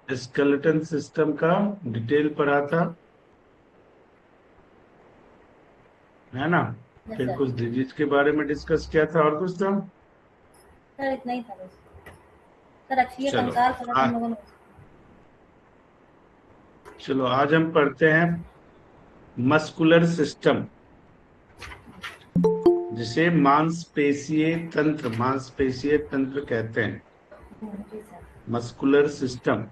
Skeleton system का detail पढ़ा था, है ना। यस फिर सर। कुछ डिजीज के बारे में डिस्कस किया था, और कुछ था। सर इतना ही था बस। सर अक्षीय चलो कंकाल पढ़ा था आ, हम लोगों ने। चलो आज हम पढ़ते हैं मस्कुलर सिस्टम, जिसे मांसपेशीय तंत्र कहते हैं। जी सर। मस्कुलर सिस्टम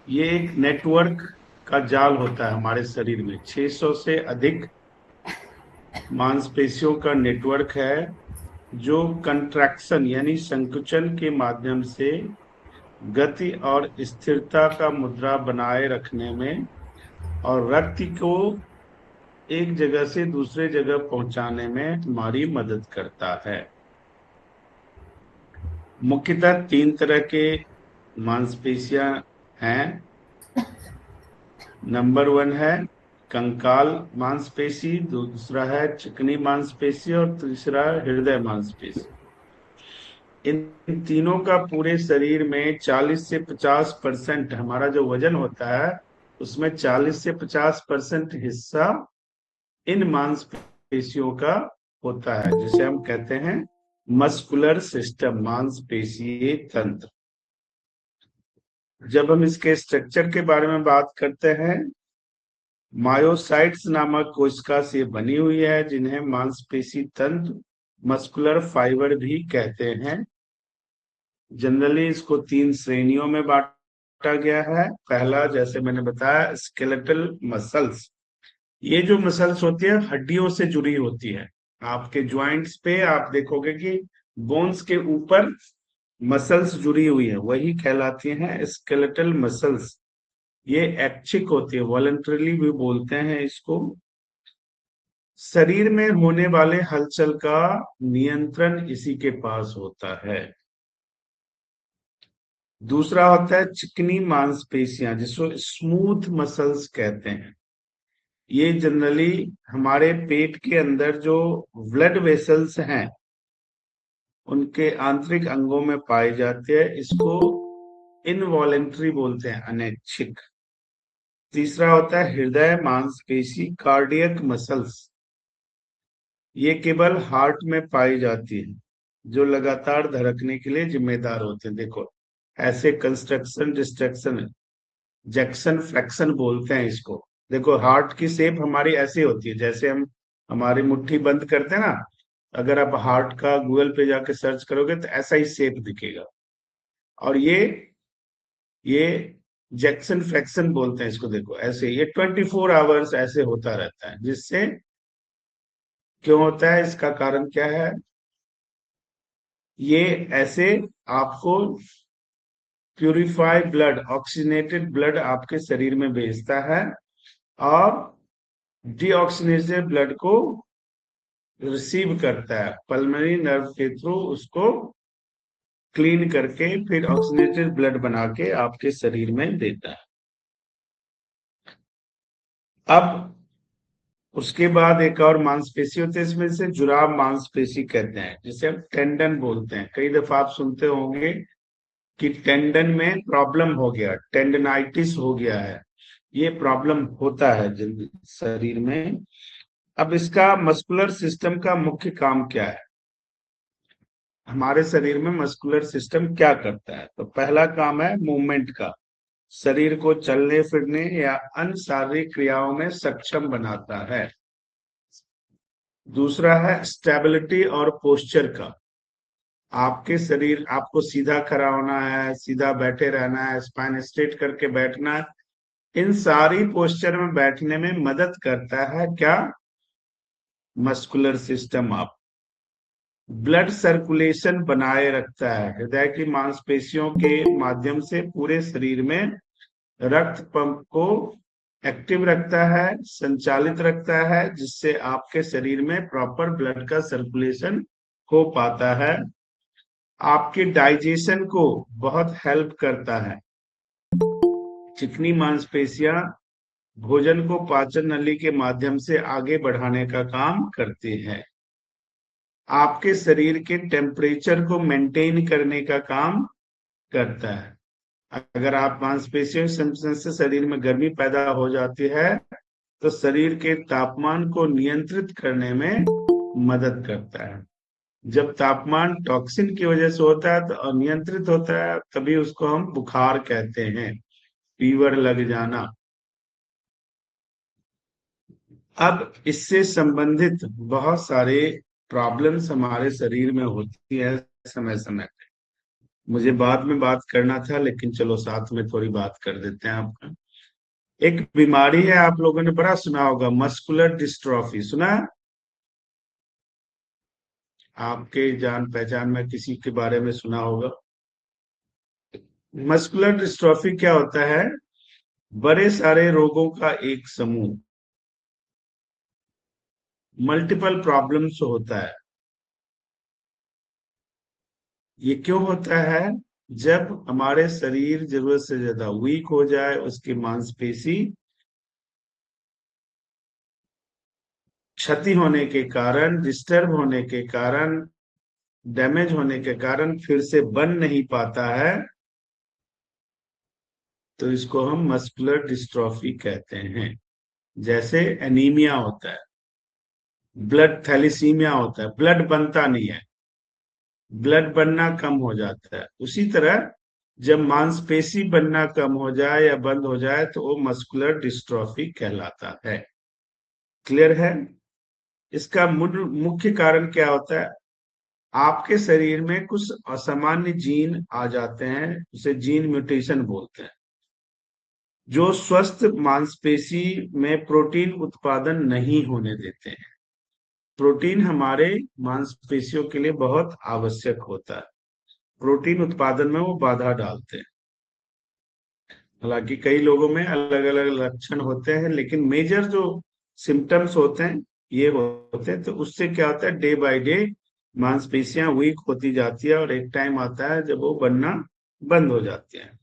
ये एक नेटवर्क का जाल होता है हमारे शरीर में। 600 से अधिक मांसपेशियों का नेटवर्क है, जो कंट्रैक्शन यानी संकुचन के माध्यम से गति और स्थिरता का मुद्रा बनाए रखने में और रक्त को एक जगह से दूसरे जगह पहुंचाने में हमारी मदद करता है। मुख्यतः तीन तरह के मांसपेशियां हैं। नंबर वन है कंकाल मांसपेशी, दूसरा है चिकनी मांसपेशी और तीसरा है हृदय मांसपेशी। इन तीनों का पूरे शरीर में 40 से 50% हमारा जो वजन होता है, उसमें 40 से 50% हिस्सा इन मांसपेशियों का होता है, जिसे हम कहते हैं मस्कुलर सिस्टम, मांसपेशीय तंत्र। जब हम इसके स्ट्रक्चर के बारे में बात करते हैं, मायोसाइट्स नामक कोशिका से बनी हुई है, जिन्हें मांसपेशी तंत्र, मस्कुलर फाइबर भी कहते हैं। जनरली इसको तीन श्रेणियों में बांटा गया है। पहला, जैसे मैंने बताया, स्केलेटल मसल्स। ये जो मसल्स होती है हड्डियों से जुड़ी होती है। आपके ज्वाइंट्स पे आप देखोगे कि बोन्स के ऊपर मसल्स जुड़ी हुई है, वही कहलाती हैं स्केलेटल मसल्स। ये ऐच्छिक होती है, वॉलंटरली भी बोलते हैं इसको। शरीर में होने वाले हलचल का नियंत्रण इसी के पास होता है। दूसरा होता है चिकनी मांसपेशियां, जिसको स्मूथ मसल्स कहते हैं। ये जनरली हमारे पेट के अंदर जो ब्लड वेसल्स हैं, उनके आंतरिक अंगों में पाए जाते हैं। इसको इनवॉलेंट्री बोलते हैं, अनैच्छिक। तीसरा होता है हृदय मांसपेशी, कार्डियक मसल्स। ये केवल हार्ट में पाई जाती है, जो लगातार धड़कने के लिए जिम्मेदार होते हैं। देखो, ऐसे कंस्ट्रक्शन डिस्ट्रक्शन, जैक्सन फ्रैक्शन बोलते हैं इसको। देखो, हार्ट की शेप हमारी ऐसी होती है, जैसे हम हमारी मुट्ठी बंद करते हैं ना। अगर आप हार्ट का गूगल पे जाके सर्च करोगे तो ऐसा ही शेप दिखेगा। और ये जैक्सन फ्रैक्शन बोलते हैं इसको। देखो, ऐसे ये 24 आवर्स ऐसे होता रहता है। जिससे क्यों होता है, इसका कारण क्या है? ये ऐसे आपको प्यूरिफाई ब्लड, ऑक्सीजनेटेड ब्लड आपके शरीर में भेजता है, और डीऑक्सीजनेटेड ब्लड को रिसीव करता है। पल्मोनरी नर्व के थ्रू उसको क्लीन करके फिर ऑक्सीजनेटेड ब्लड बना के आपके शरीर में देता है। अब उसके बाद एक और मांसपेशी होती है, इसमें से जुराब मांसपेशी कहते हैं, जिसे हम टेंडन बोलते हैं। कई दफा आप सुनते होंगे कि टेंडन में प्रॉब्लम हो गया, टेंडनाइटिस हो गया है। ये प्रॉब्लम होता है शरीर में। अब इसका मस्कुलर सिस्टम का मुख्य काम क्या है? हमारे शरीर में मस्कुलर सिस्टम क्या करता है? तो पहला काम है मूवमेंट का। शरीर को चलने फिरने या अन्य शारीरिक क्रियाओं में सक्षम बनाता है। दूसरा है स्टेबिलिटी और पोस्चर का। आपके शरीर, आपको सीधा खड़ा होना है, सीधा बैठे रहना है, स्पाइन स्ट्रेट करके बैठना है, इन सारी पोस्चर में बैठने में मदद करता है क्या? Muscular system. आप ब्लड सर्कुलेशन बनाए रखता है। हृदय की मांसपेशियों के माध्यम से पूरे शरीर में रक्त पंप को एक्टिव रखता है, संचालित रखता है, जिससे आपके शरीर में प्रॉपर ब्लड का सर्कुलेशन हो पाता है। आपके डाइजेशन को बहुत हेल्प करता है। चिकनी मांसपेशियां भोजन को पाचन नली के माध्यम से आगे बढ़ाने का काम करती है। आपके शरीर के टेम्परेचर को मेंटेन करने का काम करता है। अगर आप मांसपेशियों की संरचना से शरीर में गर्मी पैदा हो जाती है तो शरीर के तापमान को नियंत्रित करने में मदद करता है। जब तापमान टॉक्सिन की वजह से होता है तो अनियंत्रित होता है, तभी उसको हम बुखार कहते हैं, फीवर लग जाना। अब इससे संबंधित बहुत सारे प्रॉब्लम्स हमारे शरीर में होती है समय समय पे। मुझे बाद में बात करना था, लेकिन चलो साथ में थोड़ी बात कर देते हैं। आपका एक बीमारी है, आप लोगों ने बड़ा सुना होगा, मस्कुलर डिस्ट्रॉफी, सुना है? आपके जान पहचान में किसी के बारे में सुना होगा। मस्कुलर डिस्ट्रॉफी क्या होता है? बड़े सारे रोगों का एक समूह, मल्टीपल प्रॉब्लम्स होता है। ये क्यों होता है? जब हमारे शरीर जरूरत से ज्यादा वीक हो जाए, उसकी मांसपेशी क्षति होने के कारण, डिस्टर्ब होने के कारण, डैमेज होने के कारण फिर से बन नहीं पाता है, तो इसको हम मस्कुलर डिस्ट्रॉफी कहते हैं। जैसे एनीमिया होता है, ब्लड थैलीसीमिया होता है, ब्लड बनता नहीं है, ब्लड बनना कम हो जाता है। उसी तरह जब मांसपेशी बनना कम हो जाए या बंद हो जाए तो वो मस्कुलर डिस्ट्रॉफी कहलाता है। क्लियर है? इसका मुख्य कारण क्या होता है? आपके शरीर में कुछ असामान्य जीन आ जाते हैं, उसे जीन म्यूटेशन बोलते हैं, जो स्वस्थ मांसपेशी में प्रोटीन उत्पादन नहीं होने देते हैं। प्रोटीन हमारे मांसपेशियों के लिए बहुत आवश्यक होता है, प्रोटीन उत्पादन में वो बाधा डालते हैं। हालांकि कई लोगों में अलग अलग लक्षण होते हैं, लेकिन मेजर जो सिम्टम्स होते हैं ये होते हैं। तो उससे क्या होता है, डे बाय डे मांसपेशियां वीक होती जाती है और एक टाइम आता है जब वो बनना बंद हो जाती है।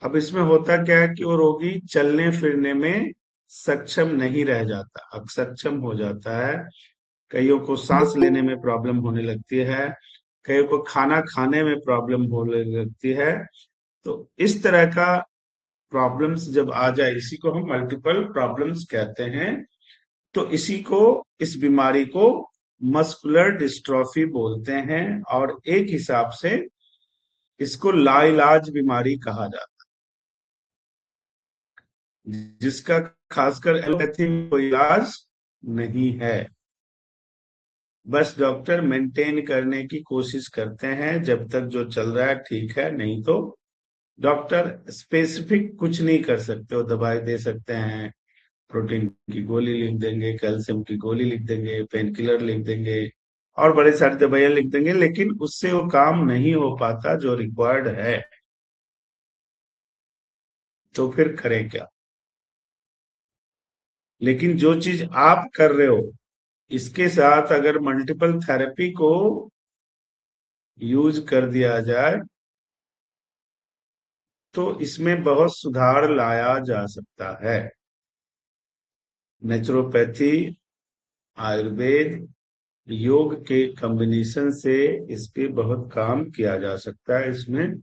अब इसमें होता क्या है कि वो रोगी चलने फिरने में सक्षम नहीं रह जाता, अक्षम हो जाता है। कईयों को सांस लेने में प्रॉब्लम होने लगती है, कईयों को खाना खाने में प्रॉब्लम होने लगती है। तो इस तरह का प्रॉब्लम्स जब आ जाए, इसी को हम मल्टीपल प्रॉब्लम्स कहते हैं। तो इसी को, इस बीमारी को मस्कुलर डिस्ट्रॉफी बोलते हैं, और एक हिसाब से इसको लाइलाज बीमारी कहा जाता है, जिसका खासकर एलोपैथी में कोई इलाज नहीं है। बस डॉक्टर मेंटेन करने की कोशिश करते हैं, जब तक जो चल रहा है ठीक है, नहीं तो डॉक्टर स्पेसिफिक कुछ नहीं कर सकते। वो दवाई दे सकते हैं, प्रोटीन की गोली लिख देंगे, कैल्शियम की गोली लिख देंगे, पेन किलर लिख देंगे, और बड़े सारी दवाइयां लिख देंगे, लेकिन उससे वो काम नहीं हो पाता जो रिक्वायर्ड है। तो फिर करें क्या? लेकिन जो चीज आप कर रहे हो, इसके साथ अगर मल्टीपल थेरेपी को यूज कर दिया जाए तो इसमें बहुत सुधार लाया जा सकता है। नेचुरोपैथी, आयुर्वेद, योग के कॉम्बिनेशन से इस पे बहुत काम किया जा सकता है, इसमें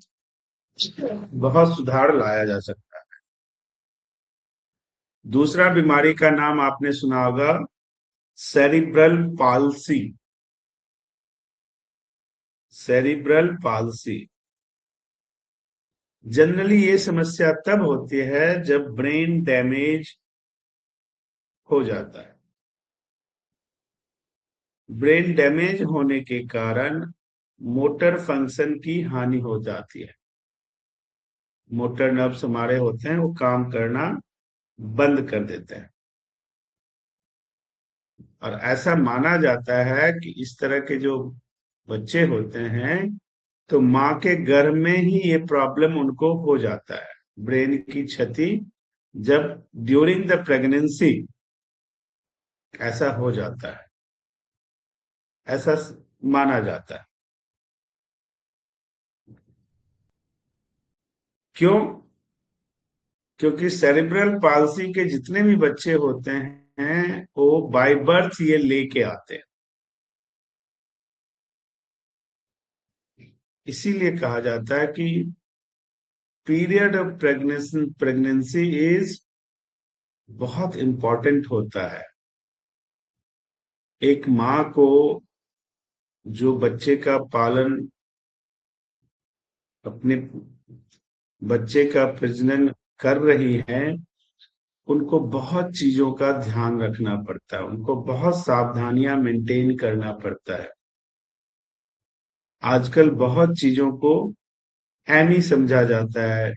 बहुत सुधार लाया जा सकता है। दूसरा बीमारी का नाम आपने सुना होगा, cerebral palsy. Cerebral palsy generally ये समस्या तब होती है जब ब्रेन डैमेज हो जाता है। ब्रेन डैमेज होने के कारण मोटर फंक्शन की हानि हो जाती है। मोटर नर्व्स हमारे होते हैं, वो काम करना बंद कर देते हैं। और ऐसा माना जाता है कि इस तरह के जो बच्चे होते हैं, तो माँ के गर्भ में ही ये प्रॉब्लम उनको हो जाता है, ब्रेन की क्षति जब ड्यूरिंग द प्रेगनेंसी ऐसा हो जाता है, ऐसा माना जाता है। क्यों? क्योंकि सेरिब्रल पाल्सी के जितने भी बच्चे होते हैं वो बाय बर्थ ये लेके आते हैं। इसीलिए कहा जाता है कि पीरियड ऑफ प्रेगनेंसी इज बहुत इंपॉर्टेंट होता है। एक माँ को जो बच्चे का पालन, अपने बच्चे का प्रजनन कर रही है, उनको बहुत चीजों का ध्यान रखना पड़ता है, उनको बहुत सावधानियां मेंटेन करना पड़ता है। आजकल बहुत चीजों को अहम ही समझा जाता है,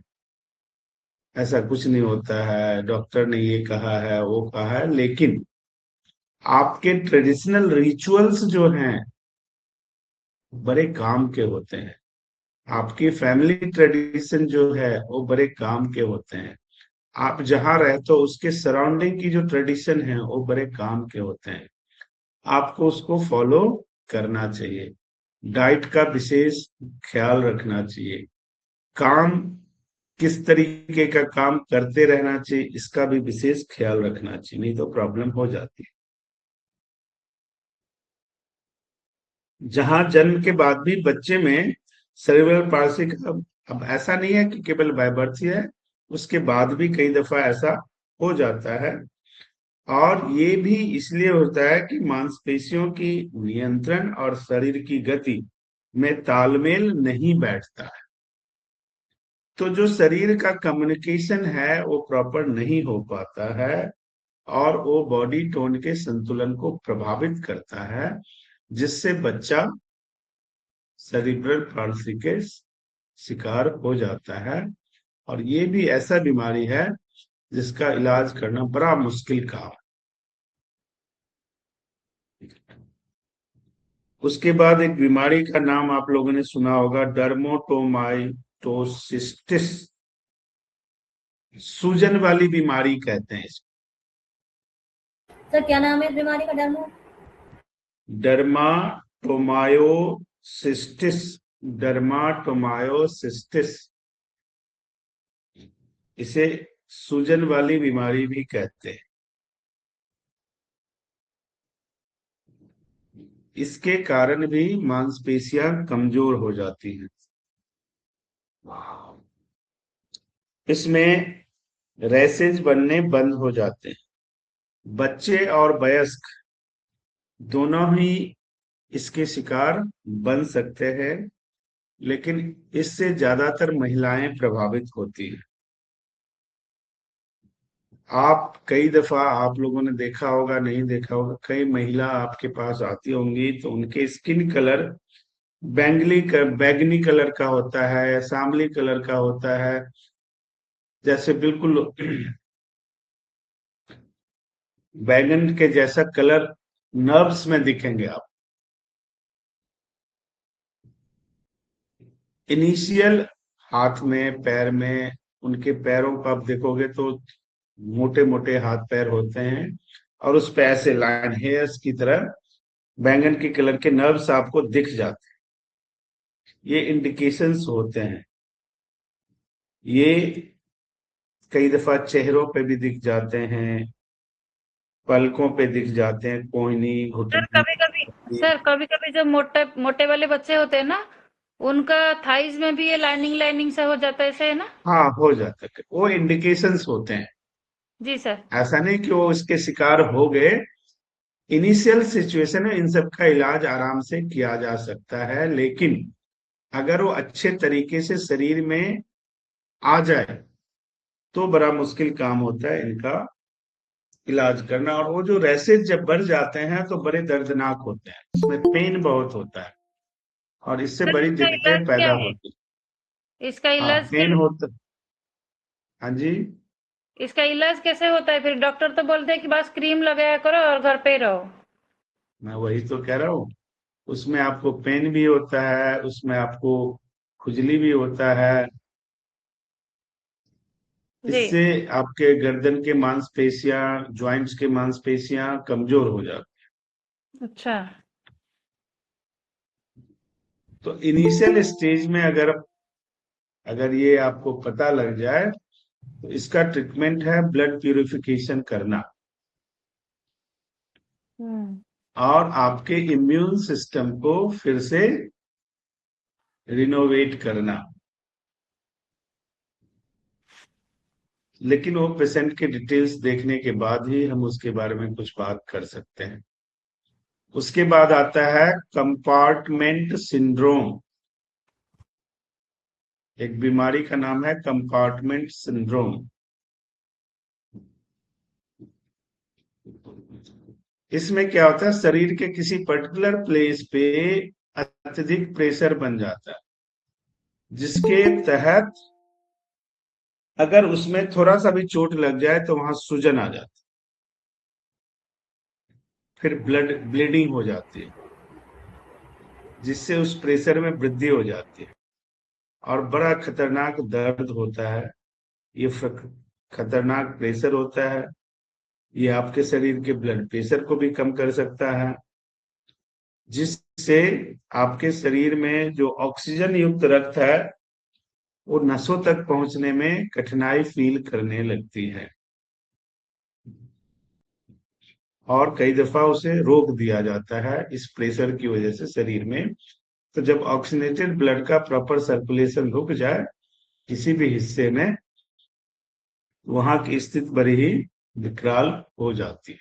ऐसा कुछ नहीं होता है, डॉक्टर ने ये कहा है वो कहा है, लेकिन आपके ट्रेडिशनल रिचुअल्स जो हैं बड़े काम के होते हैं। आपकी फैमिली ट्रेडिशन जो है वो बड़े काम के होते हैं। आप जहां रहते हो उसके सराउंडिंग की जो ट्रेडिशन है वो बड़े काम के होते हैं। आपको उसको फॉलो करना चाहिए। डाइट का विशेष ख्याल रखना चाहिए। काम किस तरीके का काम करते रहना चाहिए इसका भी विशेष ख्याल रखना चाहिए, नहीं तो प्रॉब्लम हो जाती है। जहां जन्म के बाद भी बच्चे में सेरेब्रल पाल्सी का, अब ऐसा नहीं है कि केवल बाय बर्थ ही है, उसके बाद भी कई दफा ऐसा हो जाता है। और ये भी इसलिए होता है कि मांसपेशियों की नियंत्रण और शरीर की गति में तालमेल नहीं बैठता है। तो जो शरीर का कम्युनिकेशन है वो प्रॉपर नहीं हो पाता है, और वो बॉडी टोन के संतुलन को प्रभावित करता है, जिससे बच्चा सेरिब्रल पाल्सी के शिकार हो जाता है। और ये भी ऐसा बीमारी है जिसका इलाज करना बड़ा मुश्किल काम है। उसके बाद एक बीमारी का नाम आप लोगों ने सुना होगा, डर्मोटोमाइटोसिस्टिस। सूजन वाली बीमारी कहते हैं इसको। सर क्या नाम है इस बीमारी का? डर्माटोमायोसिस्टिस। डर्माटोमायोसिस्टिस, इसे सूजन वाली बीमारी भी कहते हैं। इसके कारण भी मांसपेशियां कमजोर हो जाती हैं। इसमें रैसेज बनने बंद हो जाते हैं। बच्चे और वयस्क दोनों ही इसके शिकार बन सकते हैं, लेकिन इससे ज्यादातर महिलाएं प्रभावित होती हैं। आप कई दफा आप लोगों ने देखा होगा, नहीं देखा होगा, कई महिला आपके पास आती होंगी तो उनके स्किन कलर बैगनी कलर का होता है, सांवली कलर का होता है, जैसे बिल्कुल बैगन के जैसा कलर नर्व्स में दिखेंगे आप। इनिशियल हाथ में, पैर में, उनके पैरों को आप देखोगे तो मोटे मोटे हाथ पैर होते हैं, और उस पे ऐसे लाइन हेयर्स की तरह बैंगन के कलर के नर्व्स आपको दिख जाते हैं। ये इंडिकेशंस होते हैं। ये कई दफा चेहरों पे भी दिख जाते हैं, पलकों पे दिख जाते हैं, कोहनी, सर घुटने। कभी कभी सर कभी कभी जो मोटे मोटे वाले बच्चे होते हैं ना, उनका थाइज में भी ये लाइनिंग लाइनिंग सा हो जाता है, ऐसे है ना? हाँ, हो जाता है, वो इंडिकेशंस होते हैं। जी सर। ऐसा नहीं कि वो इसके शिकार हो गए। इनिशियल सिचुएशन में इन सब का इलाज आराम से किया जा सकता है, लेकिन अगर वो अच्छे तरीके से शरीर में आ जाए तो बड़ा मुश्किल काम होता है इनका इलाज करना। और वो जो रैसेज जब बढ़ जाते हैं तो बड़े दर्दनाक होते हैं, इसमें पेन बहुत होता है और इससे सर बड़ी इसका इलाज दिक्कतें क्या पैदा है? होती इसका हैं। हाँ, इलाज क्या पेन है? होता। हाँ जी। इसका इलाज कैसे होता है? फिर डॉक्टर तो बोलते हैं कि बस क्रीम लगाया करो और घर पे ही रहो। मैं वही तो कह रहा हूँ, उसमें आपको पेन भी होता है, उसमें आपको खुजली भी होता है। जी। इससे आपके गर्दन के मांसपेशियां, ज्वाइंट्स के मांसपेशियां कमजोर हो जाती। अच्छा। तो इनिशियल स्टेज में अगर अगर ये आपको पता लग जाए तो इसका ट्रीटमेंट है ब्लड प्यूरिफिकेशन करना, हम्म। और आपके इम्यून सिस्टम को फिर से रिनोवेट करना, लेकिन वो पेशेंट के डिटेल्स देखने के बाद ही हम उसके बारे में कुछ बात कर सकते हैं। उसके बाद आता है कंपार्टमेंट सिंड्रोम। एक बीमारी का नाम है कंपार्टमेंट सिंड्रोम। इसमें क्या होता है, शरीर के किसी पर्टिकुलर प्लेस पे अत्यधिक प्रेशर बन जाता है, जिसके तहत अगर उसमें थोड़ा सा भी चोट लग जाए तो वहां सूजन आ जाती है, फिर ब्लीडिंग हो जाती है, जिससे उस प्रेशर में वृद्धि हो जाती है और बड़ा खतरनाक दर्द होता है। ये खतरनाक प्रेशर होता है, ये आपके शरीर के ब्लड प्रेशर को भी कम कर सकता है, जिससे आपके शरीर में जो ऑक्सीजन युक्त रक्त है वो नसों तक पहुंचने में कठिनाई फील करने लगती है और कई दफा उसे रोक दिया जाता है इस प्रेशर की वजह से शरीर में। तो जब ऑक्सीजनेटेड ब्लड का प्रॉपर सर्कुलेशन रुक जाए किसी भी हिस्से में, वहां की स्थिति बड़ी ही विकराल हो जाती है।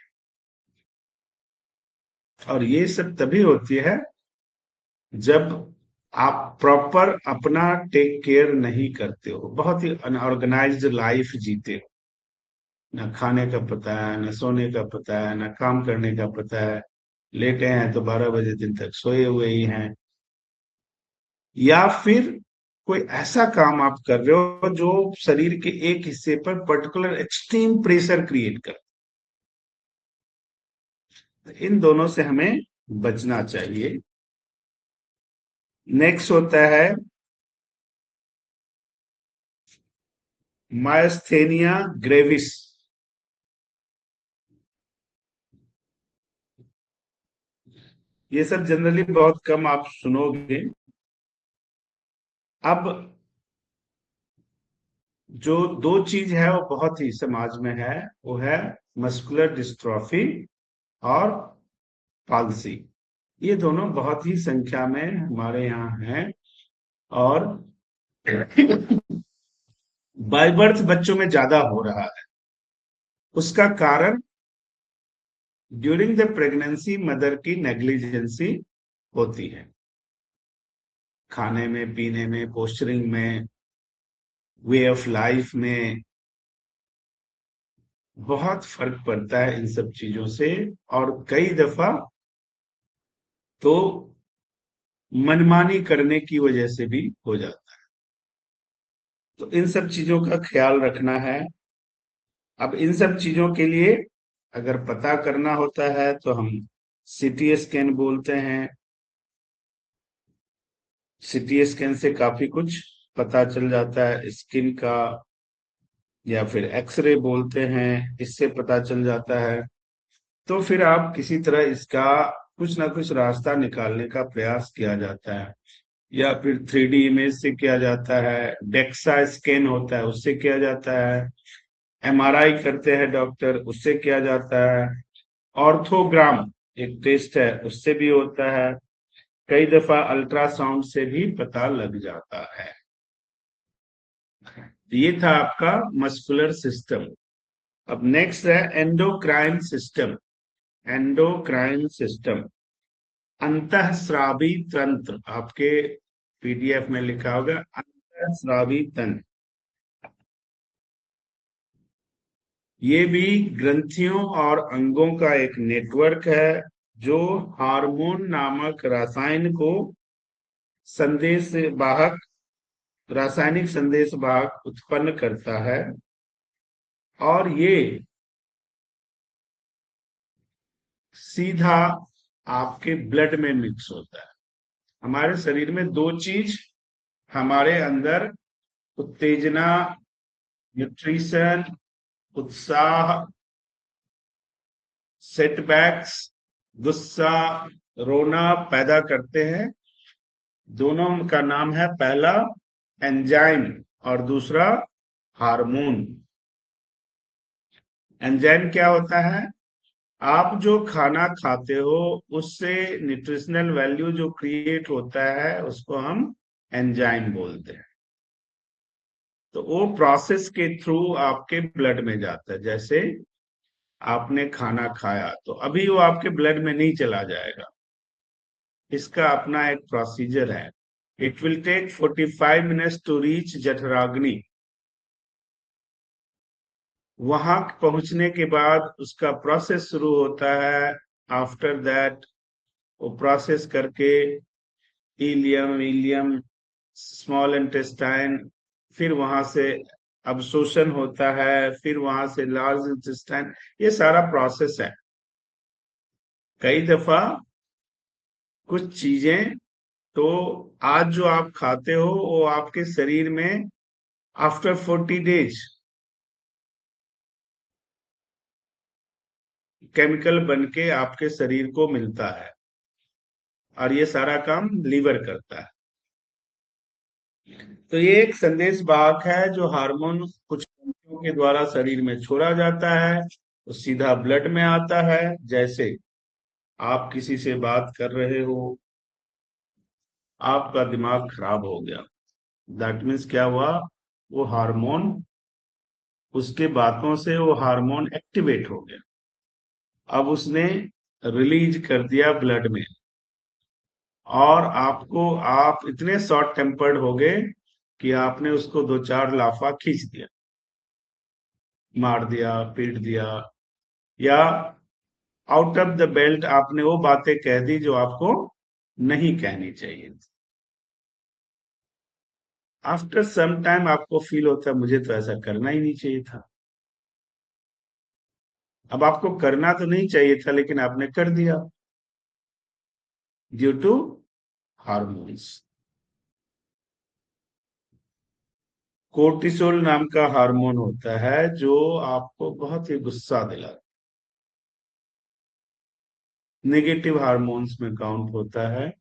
और ये सब तभी होती है जब आप प्रॉपर अपना टेक केयर नहीं करते हो, बहुत ही अनऑर्गेनाइज्ड लाइफ जीते हो, ना खाने का पता है, ना सोने का पता है, ना काम करने का पता है, लेटे हैं तो 12 बजे दिन तक सोए हुए ही हैं, या फिर कोई ऐसा काम आप कर रहे हो जो शरीर के एक हिस्से पर पर्टिकुलर एक्सट्रीम प्रेशर क्रिएट कर। इन दोनों से हमें बचना चाहिए। नेक्स्ट होता है मायस्थेनिया ग्रेविस। ये सब जनरली बहुत कम आप सुनोगे। अब जो दो चीज है वो बहुत ही समाज में है, वो है मस्कुलर डिस्ट्रॉफी और पाल्सी। ये दोनों बहुत ही संख्या में हमारे यहाँ हैं और बाय बर्थ बच्चों में ज्यादा हो रहा है। उसका कारण ड्यूरिंग द प्रेगनेंसी मदर की नेग्लिजेंसी होती है, खाने में, पीने में, पोस्चरिंग में, वे ऑफ लाइफ में बहुत फर्क पड़ता है इन सब चीजों से। और कई दफा तो मनमानी करने की वजह से भी हो जाता है। तो इन सब चीजों का ख्याल रखना है। अब इन सब चीजों के लिए अगर पता करना होता है तो हम सीटी स्कैन बोलते हैं। सीटी स्कैन से काफी कुछ पता चल जाता है, स्किन का, या फिर एक्सरे बोलते हैं, इससे पता चल जाता है। तो फिर आप किसी तरह इसका कुछ ना कुछ रास्ता निकालने का प्रयास किया जाता है, या फिर 3D इमेज से किया जाता है, डेक्सा स्कैन होता है उससे किया जाता है, एमआरआई करते हैं डॉक्टर उससे किया जाता है, ऑर्थोग्राम एक टेस्ट है उससे भी होता है, कई दफा अल्ट्रासाउंड से भी पता लग जाता है। ये था आपका मस्कुलर सिस्टम। अब नेक्स्ट है एंडोक्राइन सिस्टम। एंडोक्राइन सिस्टम, अंतःस्रावी तंत्र, आपके पीडीएफ में लिखा होगा अंतःस्रावी तंत्र। ये भी ग्रंथियों और अंगों का एक नेटवर्क है जो हार्मोन नामक रसायन को संदेश वाहक, रासायनिक संदेश वाहक उत्पन्न करता है और ये सीधा आपके ब्लड में मिक्स होता है। हमारे शरीर में दो चीज हमारे अंदर उत्तेजना, न्यूट्रिशन, उत्साह, सेटबैक्स, गुस्सा, रोना पैदा करते हैं। दोनों का नाम है, पहला एंजाइम और दूसरा हार्मोन। एंजाइम क्या होता है? आप जो खाना खाते हो उससे न्यूट्रिशनल वैल्यू जो क्रिएट होता है उसको हम एंजाइम बोलते हैं। तो वो प्रोसेस के थ्रू आपके ब्लड में जाता है। जैसे आपने खाना खाया तो अभी वो आपके ब्लड में नहीं चला जाएगा, इसका अपना एक प्रोसीजर है। It will take 45 minutes to reach jatharagni. वहां पहुंचने के बाद उसका प्रोसेस शुरू होता है। आफ्टर दैट वो प्रोसेस करके इलियम इलियम स्मॉल इंटेस्टाइन, फिर वहां से अब्सोर्शन होता है, फिर वहां से लार्ज इंटेस्टाइन। ये सारा प्रोसेस है। कई दफा कुछ चीजें तो आज जो आप खाते हो वो आपके शरीर में आफ्टर 40 डेज केमिकल बन के आपके शरीर को मिलता है, और ये सारा काम लीवर करता है। तो ये एक संदेश वाहक है जो हार्मोन कुछ ग्रंथियों के द्वारा शरीर में छोड़ा जाता है, तो सीधा ब्लड में आता है। जैसे आप किसी से बात कर रहे हो, आपका दिमाग खराब हो गया, दैट मीन्स क्या हुआ, वो हार्मोन, उसके बातों से वो हार्मोन एक्टिवेट हो गया। अब उसने रिलीज कर दिया ब्लड में, और आप इतने शॉर्ट टेम्पर्ड हो गए कि आपने उसको 2-4 लाफा खींच दिया, मार दिया, पीट दिया, या आउट ऑफ द बेल्ट आपने वो बातें कह दी जो आपको नहीं कहनी चाहिए। आफ्टर सम टाइम आपको फील होता है मुझे तो ऐसा करना ही नहीं चाहिए था। अब आपको करना तो नहीं चाहिए था, लेकिन आपने कर दिया ड्यू टू हार्मोन्स। कोर्टिसोल नाम का हार्मोन होता है जो आपको बहुत ही गुस्सा दिलाता है, नेगेटिव हार्मोन्स में काउंट होता है।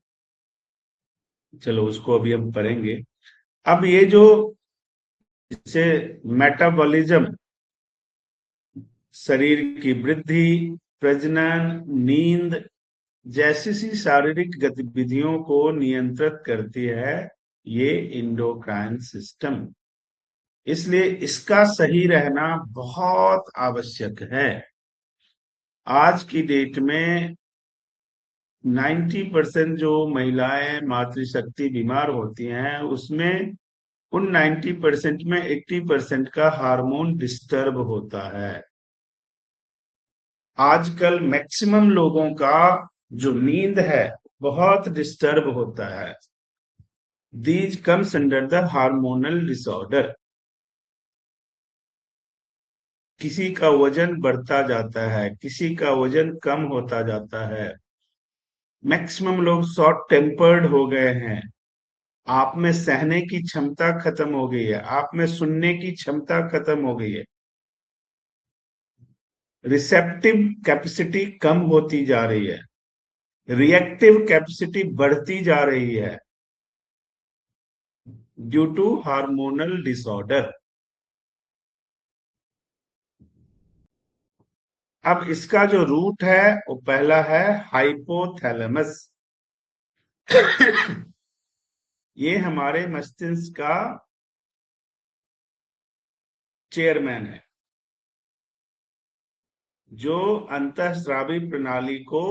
चलो उसको अभी हम पढ़ेंगे। अब ये जो इसे मेटाबॉलिज्म, शरीर की वृद्धि, प्रजनन, नींद जैसी सी शारीरिक गतिविधियों को नियंत्रित करती है ये इंडोक्राइन सिस्टम। इसलिए इसका सही रहना बहुत आवश्यक है। आज की डेट में 90% जो महिलाएं मातृशक्ति बीमार होती हैं, उसमें उन 90% में 80% का हार्मोन डिस्टर्ब होता है। आजकल मैक्सिमम लोगों का जो नींद है बहुत डिस्टर्ब होता है। These comes under the hormonal disorder. किसी का वजन बढ़ता जाता है, किसी का वजन कम होता जाता है। मैक्सिमम लोग शॉर्ट टेम्पर्ड हो गए हैं। आप में सहने की क्षमता खत्म हो गई है, आप में सुनने की क्षमता खत्म हो गई है। रिसेप्टिव कैपेसिटी कम होती जा रही है, रिएक्टिव कैपेसिटी बढ़ती जा रही है ड्यू टू हार्मोनल डिसऑर्डर। अब इसका जो रूट है वो पहला है हाइपोथैलेमस। ये हमारे मस्तिष्क का चेयरमैन है, जो अंतःस्रावी प्रणाली को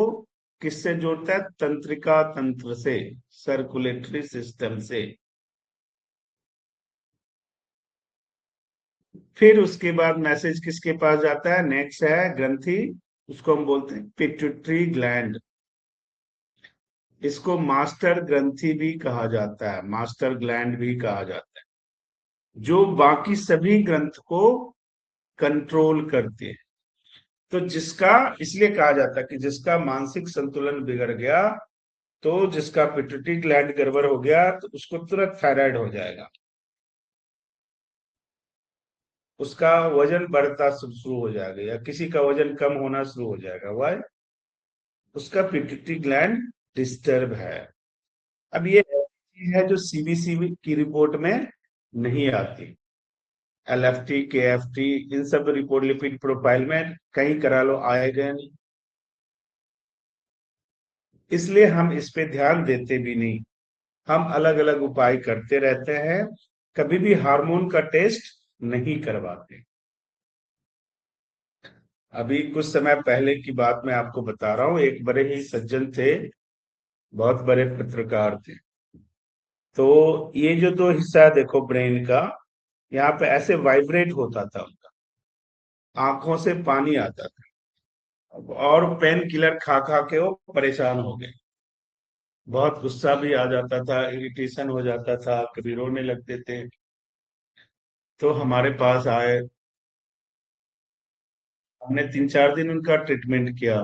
किससे जोड़ता है, तंत्रिका तंत्र से, सर्कुलेटरी सिस्टम से। फिर उसके बाद मैसेज किसके पास जाता है, नेक्स्ट है ग्रंथि, उसको हम बोलते हैं पिट्यूटरी ग्लैंड। इसको मास्टर ग्रंथि भी कहा जाता है, मास्टर ग्लैंड भी कहा जाता है, जो बाकी सभी ग्रंथ को कंट्रोल करते हैं। तो जिसका, इसलिए कहा जाता है कि जिसका मानसिक संतुलन बिगड़ गया, तो जिसका पिट्यूटरी ग्लैंड गड़बड़ हो गया, तो उसको तुरंत थायराइड हो जाएगा, उसका वजन बढ़ता शुरू हो जाएगा, या किसी का वजन कम होना शुरू हो जाएगा। वाई, उसका पिट्यूटरी ग्लैंड डिस्टर्ब है। अब ये चीज है जो सीबीसी की रिपोर्ट में नहीं आती। एलएफटी, केएफटी, इन सब रिपोर्ट लिपिड प्रोफाइल में कहीं करा लो, आएगा नहीं, इसलिए हम इस पे ध्यान देते भी नहीं। हम अलग अलग उपाय करते रहते हैं, कभी भी हार्मोन का टेस्ट नहीं करवाते। अभी कुछ समय पहले की बात मैं आपको बता रहा हूँ, एक बड़े ही सज्जन थे, बहुत बड़े पत्रकार थे। तो ये जो दो हिस्सा है देखो ब्रेन का, यहाँ पे ऐसे वाइब्रेट होता था उनका, आंखों से पानी आता था, और पेन किलर खा खा के वो परेशान हो गए। बहुत गुस्सा भी आ जाता था, इरिटेशन हो जाता था, कभी रोने लगते थे। तो हमारे पास आए, हमने 3-4 दिन उनका ट्रीटमेंट किया।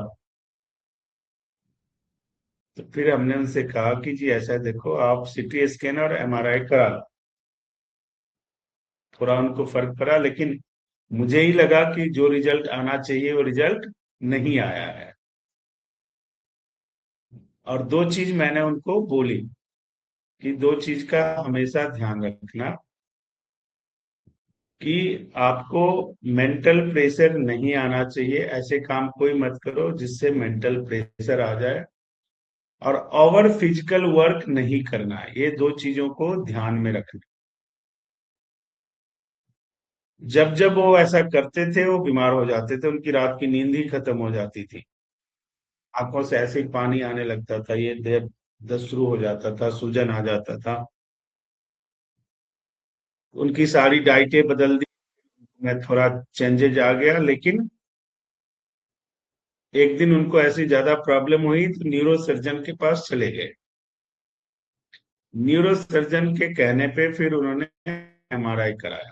तो फिर हमने उनसे कहा कि जी ऐसा है, देखो आप सीटी स्कैन और एमआरआई करा लो। थोड़ा उनको फर्क पड़ा, लेकिन मुझे ही लगा कि जो रिजल्ट आना चाहिए वो रिजल्ट नहीं आया है। और दो चीज मैंने उनको बोली कि दो चीज का हमेशा ध्यान रखना, कि आपको मेंटल प्रेशर नहीं आना चाहिए, ऐसे काम कोई मत करो जिससे मेंटल प्रेशर आ जाए, और ओवर फिजिकल वर्क नहीं करना है। ये दो चीजों को ध्यान में रखना। जब जब वो ऐसा करते थे वो बीमार हो जाते थे, उनकी रात की नींद ही खत्म हो जाती थी, आंखों से ऐसे ही पानी आने लगता था, ये दर्द शुरू हो जाता था, सूजन आ जाता था। उनकी सारी डाइटें बदल दी, मैं थोड़ा चेंजेज आ गया, लेकिन एक दिन उनको ऐसी ज्यादा प्रॉब्लम हुई तो न्यूरो सर्जन के पास चले गए। न्यूरो सर्जन के कहने पे फिर उन्होंने एमआरआई कराया।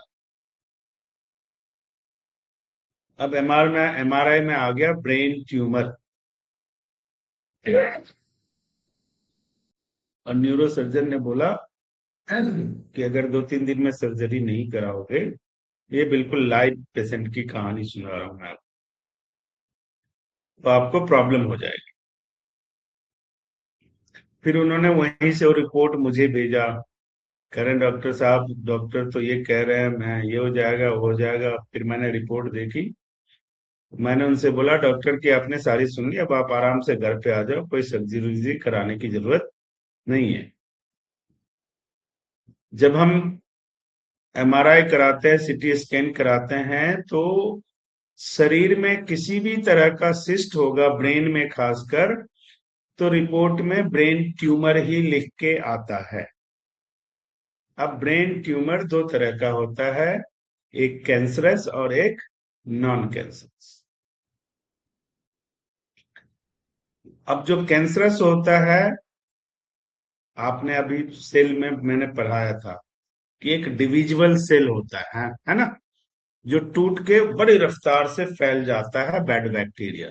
अब एमआरआई में आ गया ब्रेन ट्यूमर, और न्यूरो सर्जन ने बोला कि अगर 2-3 दिन में सर्जरी नहीं कराओगे, ये बिल्कुल लाइव पेशेंट की कहानी सुना रहा हूं मैं आपको, तो आपको प्रॉब्लम हो जाएगी। फिर उन्होंने वहीं से वो रिपोर्ट मुझे भेजा, कह रहे हैं डॉक्टर साहब, डॉक्टर तो ये कह रहे हैं मैं ये हो जाएगा वो हो जाएगा। फिर मैंने रिपोर्ट देखी, मैंने उनसे बोला डॉक्टर की आपने सारी सुन ली, अब आप आराम से घर पे आ जाओ, कोई सर्जरी कराने की जरूरत नहीं है। जब हम एमआरआई कराते हैं, सीटी स्कैन कराते हैं, तो शरीर में किसी भी तरह का सिस्ट होगा, ब्रेन में खासकर, तो रिपोर्ट में ब्रेन ट्यूमर ही लिख के आता है। अब ब्रेन ट्यूमर दो तरह का होता है, एक कैंसरस और एक नॉन कैंसरस। अब जो कैंसरस होता है, आपने अभी सेल में मैंने पढ़ाया था कि एक डिविजिबल सेल होता है ना, जो टूट के बड़ी रफ्तार से फैल जाता है, बैड बैक्टीरिया।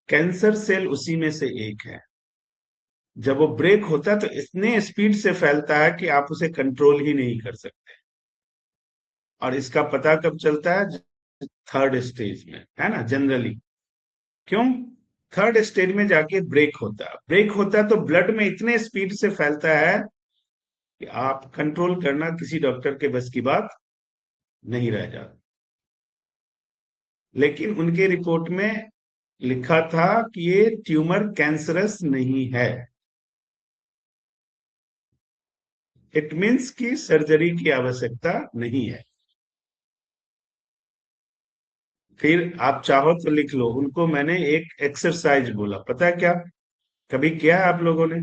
कैंसर सेल उसी में से एक है। जब वो ब्रेक होता है तो इतने स्पीड से फैलता है कि आप उसे कंट्रोल ही नहीं कर सकते। और इसका पता कब चलता है? थर्ड स्टेज में, है ना, जनरली। क्यों? थर्ड स्टेज में जाके ब्रेक होता है। ब्रेक होता है तो ब्लड में इतने स्पीड से फैलता है कि आप कंट्रोल करना किसी डॉक्टर के बस की बात नहीं रह जाती। लेकिन उनके रिपोर्ट में लिखा था कि ये ट्यूमर कैंसरस नहीं है। इट मीन्स कि सर्जरी की आवश्यकता नहीं है। फिर आप चाहो तो लिख लो, उनको मैंने एक एक्सरसाइज बोला, पता है क्या? कभी किया है आप लोगों ने?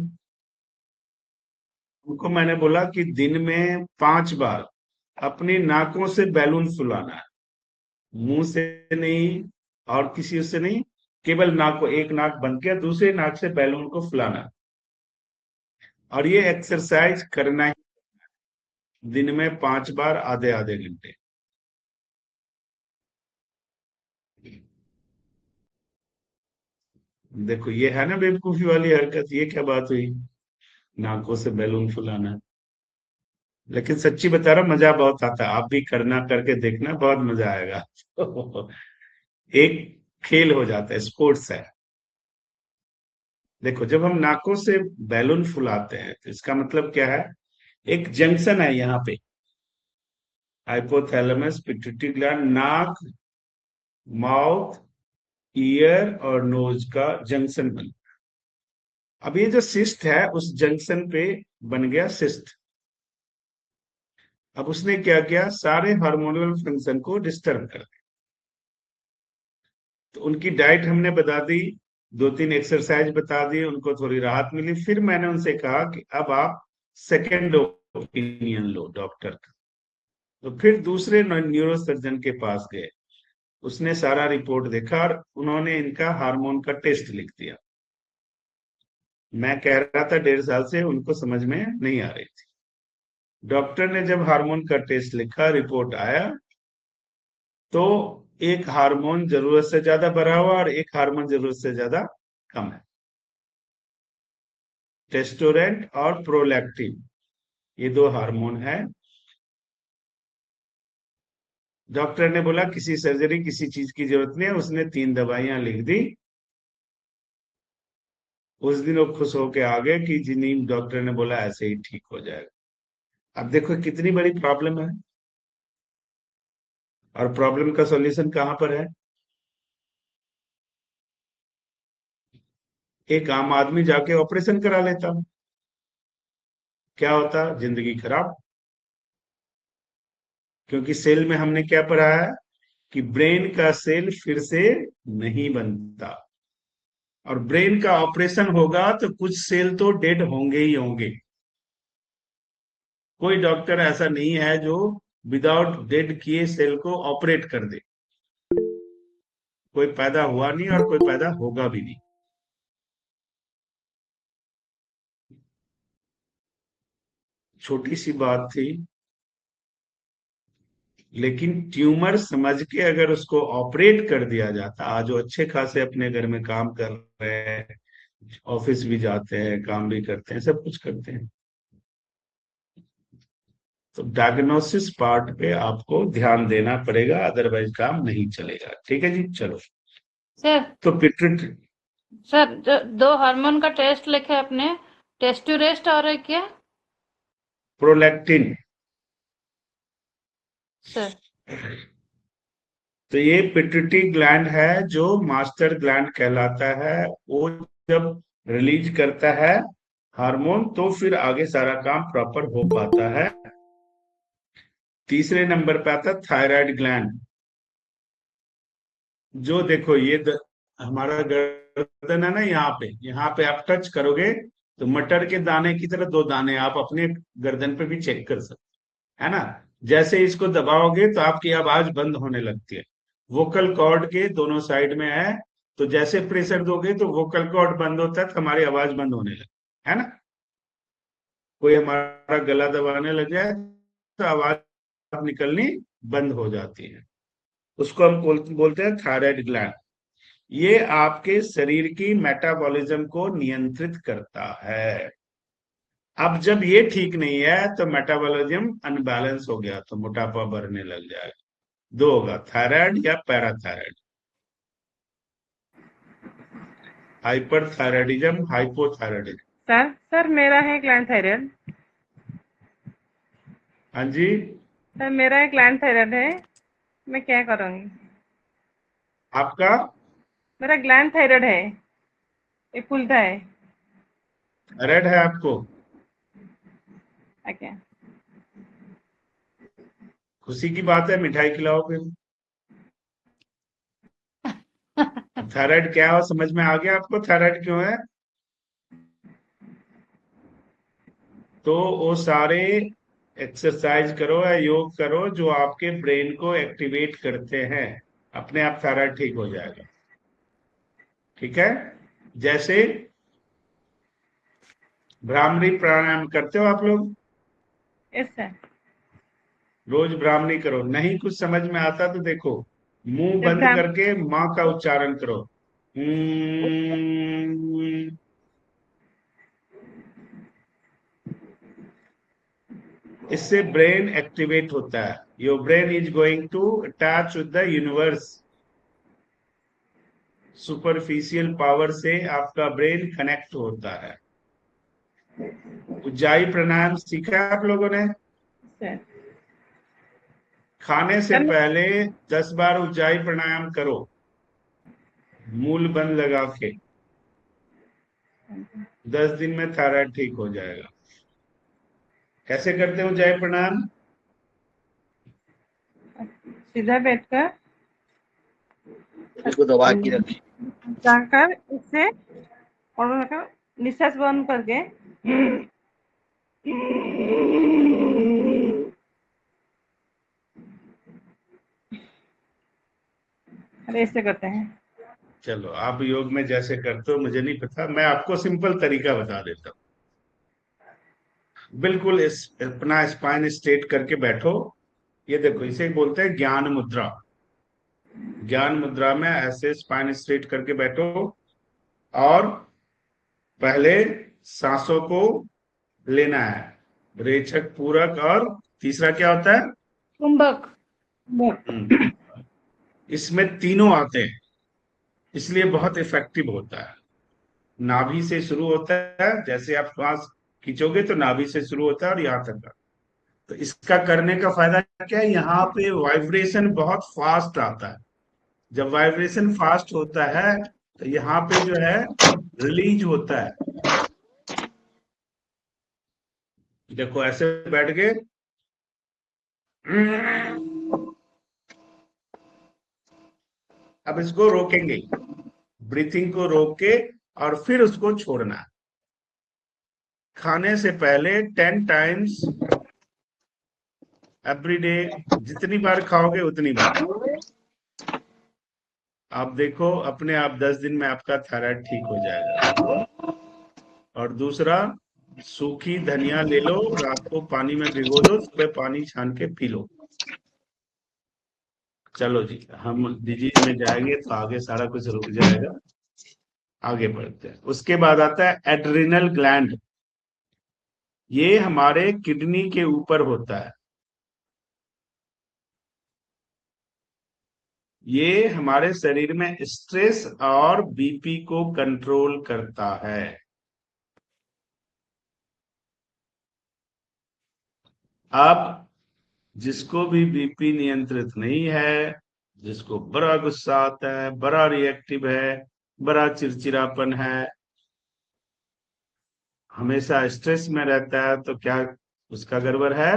उनको मैंने बोला कि दिन में 5 बार अपनी नाकों से बैलून फुलाना है, मुंह से नहीं और किसी से नहीं, केवल नाक को, एक नाक बंद किया, दूसरे नाक से बैलून को फुलाना है। और ये एक्सरसाइज करना ही दिन में 5 बार, आधे आधे घंटे। देखो ये है ना बेवकूफी वाली हरकत, ये क्या बात हुई, नाकों से बैलून फुलाना। लेकिन सच्ची बता रहा हूं, मजा बहुत आता है, आप भी करना, करके देखना, बहुत मजा आएगा। एक खेल हो जाता है, स्पोर्ट्स है। देखो जब हम नाकों से बैलून फुलाते हैं तो इसका मतलब क्या है? एक जंक्शन है यहाँ पे, हाइपोथैलेमस पिट्यूटरी ग्लैंड, नाक, माउथ, ईयर और नोज का जंक्शन बन। अब ये जो सिस्ट है उस जंक्शन पे बन गया सिस्ट। अब उसने क्या किया, सारे हार्मोनल फंक्शन को डिस्टर्ब कर दिया। तो उनकी डाइट हमने बता दी, 2-3 एक्सरसाइज बता दी, उनको थोड़ी राहत मिली। फिर मैंने उनसे कहा कि अब आप सेकेंड ओपिनियन लो डॉक्टर का। तो फिर दूसरे न्यूरो सर्जन के पास गए, उसने सारा रिपोर्ट देखा और उन्होंने इनका हार्मोन का टेस्ट लिख दिया। मैं कह रहा था 1.5 साल से, उनको समझ में नहीं आ रही थी। डॉक्टर ने जब हार्मोन का टेस्ट लिखा, रिपोर्ट आया, तो एक हार्मोन जरूरत से ज्यादा बढ़ा हुआ और एक हार्मोन जरूरत से ज्यादा कम है। टेस्टोरेंट और प्रोलैक्टिन, ये 2 हार्मोन है। डॉक्टर ने बोला किसी सर्जरी किसी चीज की जरूरत नहीं है, उसने 3 दवाइयां लिख दी। उस दिन वो खुश होके आ गए कि जी नहीं, डॉक्टर ने बोला ऐसे ही ठीक हो जाएगा। अब देखो कितनी बड़ी प्रॉब्लम है, और प्रॉब्लम का सॉल्यूशन कहां पर है। एक आम आदमी जाके ऑपरेशन करा लेता, क्या होता, जिंदगी खराब। क्योंकि सेल में हमने क्या पढ़ा है कि ब्रेन का सेल फिर से नहीं बनता, और ब्रेन का ऑपरेशन होगा तो कुछ सेल तो डेड होंगे ही होंगे। कोई डॉक्टर ऐसा नहीं है जो विदाउट डेड किए सेल को ऑपरेट कर दे। कोई पैदा हुआ नहीं और कोई पैदा होगा भी नहीं। छोटी सी बात थी, लेकिन ट्यूमर समझ के अगर उसको ऑपरेट कर दिया जाता, आज वो अच्छे खासे अपने घर में काम कर रहे हैं, ऑफिस भी जाते हैं, काम भी करते हैं, सब कुछ करते हैं। तो डायग्नोसिस पार्ट पे आपको ध्यान देना पड़ेगा, अदरवाइज काम नहीं चलेगा। ठीक है जी, चलो। सर तो पिट्यूटरी, सर 2 हार्मोन का टेस्ट लिखे आपने, टेस्टुरेस्ट और है क्या प्रोलैक्टिन। सर? तो ये पिट्यूटरी ग्लैंड है जो मास्टर ग्लैंड कहलाता है। वो जब रिलीज करता है हार्मोन, तो फिर आगे सारा काम प्रॉपर हो पाता है। तीसरे नंबर पे आता है थायराइड ग्लैंड, जो देखो ये हमारा गर्दन है ना, यहाँ पे आप टच करोगे तो मटर के दाने की तरह 2 दाने आप अपने गर्दन पे भी चेक कर सकते है ना। जैसे इसको दबाओगे तो आपकी आवाज बंद होने लगती है। वोकल कॉर्ड के दोनों साइड में है, तो जैसे प्रेशर दोगे तो वोकल कॉर्ड बंद होता है, तो हमारी आवाज बंद होने लगती है ना। कोई हमारा गला दबाने लग जाए तो आवाज निकलनी बंद हो जाती है। उसको हम बोलते हैं थायराइड ग्लैंड। ये आपके शरीर की मेटाबॉलिज्म को नियंत्रित करता है। अब जब ये ठीक नहीं है तो मेटाबॉलिज्म अनबैलेंस हो गया तो मोटापा बढ़ने लग जाएगा। 2 होगा, थायराइड या parathyroid. Hyperthyroidism, hypothyroidism. Sir sir मेरा है ग्लैंड थायराइड। हाँ जी, सर मेरा एक ग्लैंड थायराइड है, मैं क्या करूँगी? आपका मेरा ग्लैंड थायराइड है, ये फूलता है। रेड है आपको, ओके। खुशी की बात है, मिठाई खिलाओ फिर। थायराइड क्या है समझ में आ गया आपको, थायराइड क्यों है। तो वो सारे एक्सरसाइज करो या योग करो जो आपके ब्रेन को एक्टिवेट करते हैं, अपने आप थायराइड ठीक हो जाएगा। ठीक है, जैसे भ्रामरी प्राणायाम करते हो आप लोग, यस सर। रोज भ्रामरी करो। नहीं कुछ समझ में आता तो देखो, मुंह जब बंद भ्राम करके माँ का उच्चारण करो। "हम्म", इससे ब्रेन एक्टिवेट होता है। Your brain is going to attach with the universe. Superficial power से आपका ब्रेन कनेक्ट होता है। उज्जाई प्राणायाम सीखा है आप लोगों ने। सर। खाने से सर पहले 10 बार उज्जाई प्राणायाम करो, मूल बंद लगा के। 10 दिन में थायराइड ठीक हो जाएगा। कैसे करते हो जय प्रणाम? सीधा बैठकर इसको दबा के रखिए। जाकर इससे और निश्वास बंद करके ऐसे करते हैं। चलो, आप योग में जैसे करते हो मुझे नहीं पता, मैं आपको सिंपल तरीका बता देता हूँ। बिल्कुल इस अपना स्पाइन स्ट्रेट करके बैठो। ये देखो, इसे बोलते हैं ज्ञान मुद्रा। ज्ञान मुद्रा में ऐसे स्पाइन स्ट्रेट करके बैठो और पहले सांसों को लेना है, रेचक, पूरक, और तीसरा क्या होता है? कुंभक। हम्म, इसमें तीनों आते हैं, इसलिए बहुत इफेक्टिव होता है। नाभि से शुरू होता है, जैसे आप श्वास खींचोगे तो नाभि से शुरू होता है और यहाँ तक का। तो इसका करने का फायदा क्या है? यहाँ पे वाइब्रेशन बहुत फास्ट आता है। जब वाइब्रेशन फास्ट होता है तो यहाँ पे जो है रिलीज होता है। देखो ऐसे बैठ के अब इसको रोकेंगे, ब्रीथिंग को रोक के, और फिर उसको छोड़ना है। खाने से पहले 10 टाइम्स एवरी डे, जितनी बार खाओगे उतनी बार। आप देखो अपने आप 10 दिन में आपका थायराइड ठीक हो जाएगा। और दूसरा, सूखी धनिया ले लो, रात को पानी में भिगो दो, सुबह पानी छान के पी लो। चलो जी, हम डिजीज में जाएंगे तो आगे सारा कुछ रुक जाएगा। आगे बढ़ते हैं। उसके बाद आता है एड्रिनल ग्लैंड। ये हमारे किडनी के ऊपर होता है। ये हमारे शरीर में स्ट्रेस और बीपी को कंट्रोल करता है। अब जिसको भी बीपी नियंत्रित नहीं है, जिसको बड़ा गुस्सा आता है, बड़ा रिएक्टिव है, बड़ा चिड़चिड़ापन है, हमेशा स्ट्रेस में रहता है, तो क्या उसका गड़बड़ है?